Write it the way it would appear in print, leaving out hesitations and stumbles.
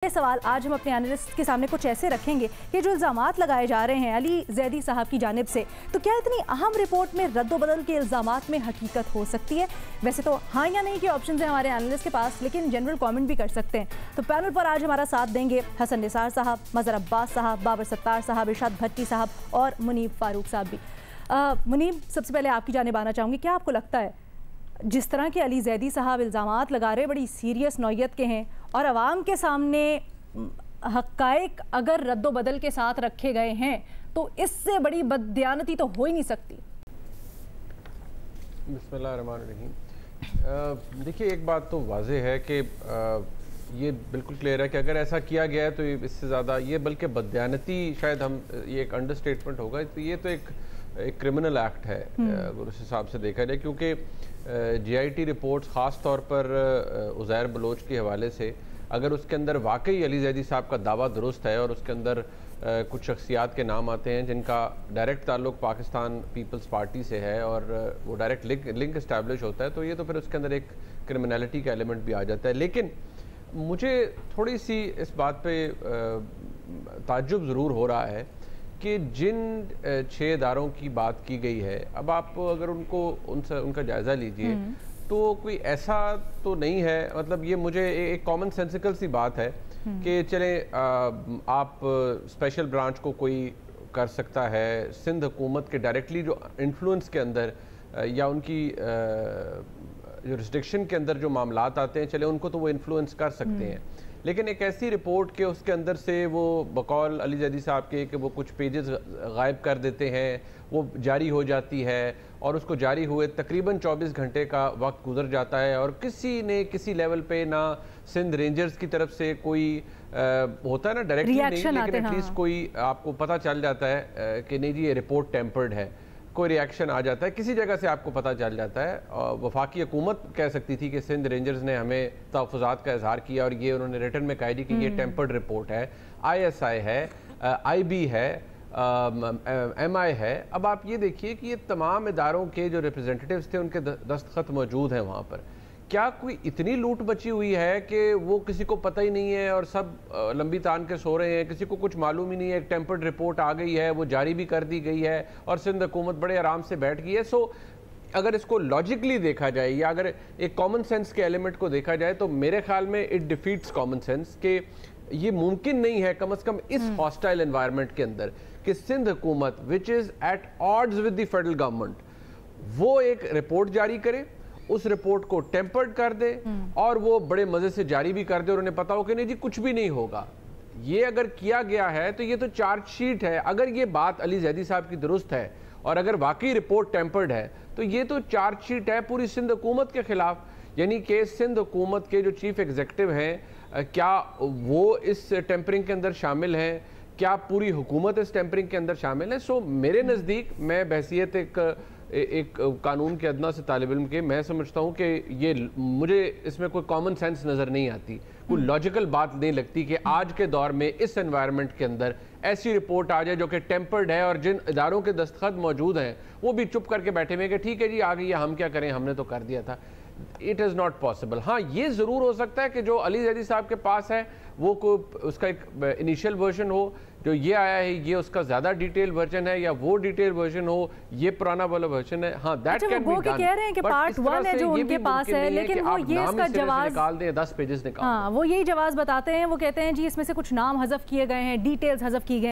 ये सवाल आज हम अपने एनालिस्ट के सामने कुछ ऐसे रखेंगे कि जो इल्ज़ामात लगाए जा रहे हैं अली ज़ैदी साहब की जानिब से, तो क्या इतनी अहम रिपोर्ट में रद्दोबदल के इल्ज़ामात में हकीकत हो सकती है? वैसे तो हाँ या नहीं के ऑप्शन हैं हमारे एनालिस्ट के पास, लेकिन जनरल कमेंट भी कर सकते हैं। तो पैनल पर आज हमारा साथ देंगे हसन निसार साहब, मज़हर अब्बास साहब, बाबर सत्तार साहब, इरशाद भट्टी साहब और मुनीब फारूक साहब भी। मुनीब, सबसे पहले आपकी जानिब आना चाहूँगी, क्या आपको लगता है जिस तरह के अली ज़ैदी साहब इल्ज़ामात लगा रहे बड़ी सीरियस नौयत के हैं और आवाम के सामने हक़ाइक़ अगर रद्दो बदल के साथ रखे गए हैं तो इससे बड़ी बददियानती तो हो ही नहीं सकती? बिस्मिल्लाहिर्रहमानिर्रहीम। देखिए, एक बात तो वाज़ेह है कि ये बिल्कुल क्लियर है कि अगर ऐसा किया गया है तो इससे ज़्यादा ये बल्कि बददियानती शायद हम ये एक अंडरस्टेटमेंट होगा, तो ये तो एक क्रिमिनल एक्ट है अगर उस हिसाब से देखा जाए, क्योंकि GIT रिपोर्ट्स ख़ास तौर पर उज़ैर बलोच के हवाले से अगर उसके अंदर वाकई अली ज़ैदी साहब का दावा दुरुस्त है और उसके अंदर कुछ शख्सियात के नाम आते हैं जिनका डायरेक्ट ताल्लुक़ पाकिस्तान पीपल्स पार्टी से है और वो डायरेक्ट लिंक इस्टेब्लिश होता है, तो ये तो फिर उसके अंदर एक क्रिमिनलिटी का एलिमेंट भी आ जाता है। लेकिन मुझे थोड़ी सी इस बात पे ताज्जुब ज़रूर हो रहा है कि जिन 6 इदारों की बात की गई है, अब आप अगर उनका जायज़ा लीजिए तो कोई ऐसा तो नहीं है, मतलब ये मुझे एक कॉमन सेंसिकल सी बात है कि चले आप स्पेशल ब्रांच को कोई कर सकता है, सिंध हुकूमत के डायरेक्टली जो इन्फ्लुएंस के अंदर या उनकी जुरिस्डिक्शन के अंदर जो मामलात आते हैं, चले उनको तो वो इन्फ्लुएंस कर सकते हैं। लेकिन एक ऐसी रिपोर्ट के उसके अंदर से वो बकौल अली ज़ैदी साहब के कि वो कुछ पेजेस गायब कर देते हैं, वो जारी हो जाती है और उसको जारी हुए तकरीबन 24 घंटे का वक्त गुजर जाता है और किसी ने किसी लेवल पे ना सिंध रेंजर्स की तरफ से कोई होता है ना डायरेक्टली नहीं, लेकिन एटलीस्ट कोई आपको पता चल जाता है कि नहीं जी ये रिपोर्ट टेम्पर्ड है, कोई रिएक्शन आ जाता है, किसी जगह से आपको पता चल जाता है। और वफाकी हुकूमत कह सकती थी कि सिंध रेंजर्स ने हमें तहफ़्फ़ुज़ात का इजहार किया और ये उन्होंने रिटर्न में कह दी कि ये टेम्पर्ड रिपोर्ट है, ISI है, IB है, MI है। अब आप ये देखिए कि ये तमाम इदारों के जो रिप्रेजेंटेटिव्स थे उनके दस्तखत मौजूद हैं वहाँ पर। क्या कोई इतनी लूट बची हुई है कि वो किसी को पता ही नहीं है और सब लंबी तान के सो रहे हैं, किसी को कुछ मालूम ही नहीं है, एक टेम्पर्ड रिपोर्ट आ गई है, वो जारी भी कर दी गई है और सिंध हुकूमत बड़े आराम से बैठ गई है। सो अगर इसको लॉजिकली देखा जाए या अगर एक कॉमन सेंस के एलिमेंट को देखा जाए तो मेरे ख्याल में इट डिफीट्स कॉमन सेंस कि ये मुमकिन नहीं है कम से कम इस हॉस्टाइल एनवायरनमेंट के अंदर कि सिंध हुकूमत which is at odds with the federal government वो एक रिपोर्ट जारी करे, उस रिपोर्ट को टेम्पर्ड कर दे और वो बड़े मजे से जारी भी कर दे और उन्हें पता हो कि नहीं जी कुछ भी नहीं होगा। ये अगर किया गया है तो ये तो चार्जशीट है। अगर ये बात अली ज़ैदी साहब की दुरुस्त है और अगर वाकई रिपोर्ट टेम्पर्ड है तो ये तो चार्जशीट है पूरी सिंध हुकूमत के खिलाफ, यानी कि सिंध हुकूमत के जो चीफ एग्जीक्यूटिव हैं क्या वो इस टेम्परिंग के अंदर शामिल हैं, क्या पूरी हुकूमत इस टेम्परिंग के अंदर शामिल है। सो मेरे नज़दीक मैं बहसियत एक कानून के अदना से तालिब इल्म के मैं समझता हूँ कि ये मुझे इसमें कोई कॉमन सेंस नज़र नहीं आती, कोई लॉजिकल बात नहीं लगती कि आज के दौर में इस एनवायरनमेंट के अंदर ऐसी रिपोर्ट आ जाए जो कि टेम्पर्ड है और जिन इदारों के दस्तखत मौजूद हैं वो भी चुप करके बैठे हुए कि ठीक है जी आ गई है, हम क्या करें, हमने तो कर दिया था। It is not possible. हाँ, ये ज़रूर हो सकता है कि जो अली ज़ैदी साहब के पास है वो उसका एक इनिशियल वर्जन हो, जो ये आया है ये उसका ज़्यादा डिटेल वर्जन है, या वो डिटेल वर्जन हो ये पुराना वाला वर्जन है। हाँ, दैट कैन बी डन। कह रहे हैं कि पार्ट 1 है जो उनके पास है, लेकिन वो ये इसका जवाब निकाल दें, 10 पेजेस निकाल। हाँ, वो यही जवाब बताते हैं, वो कहते हैं जी इसमें से कुछ नाम हज़फ किए गए हैं, डिटेल्स हज़फ की गई।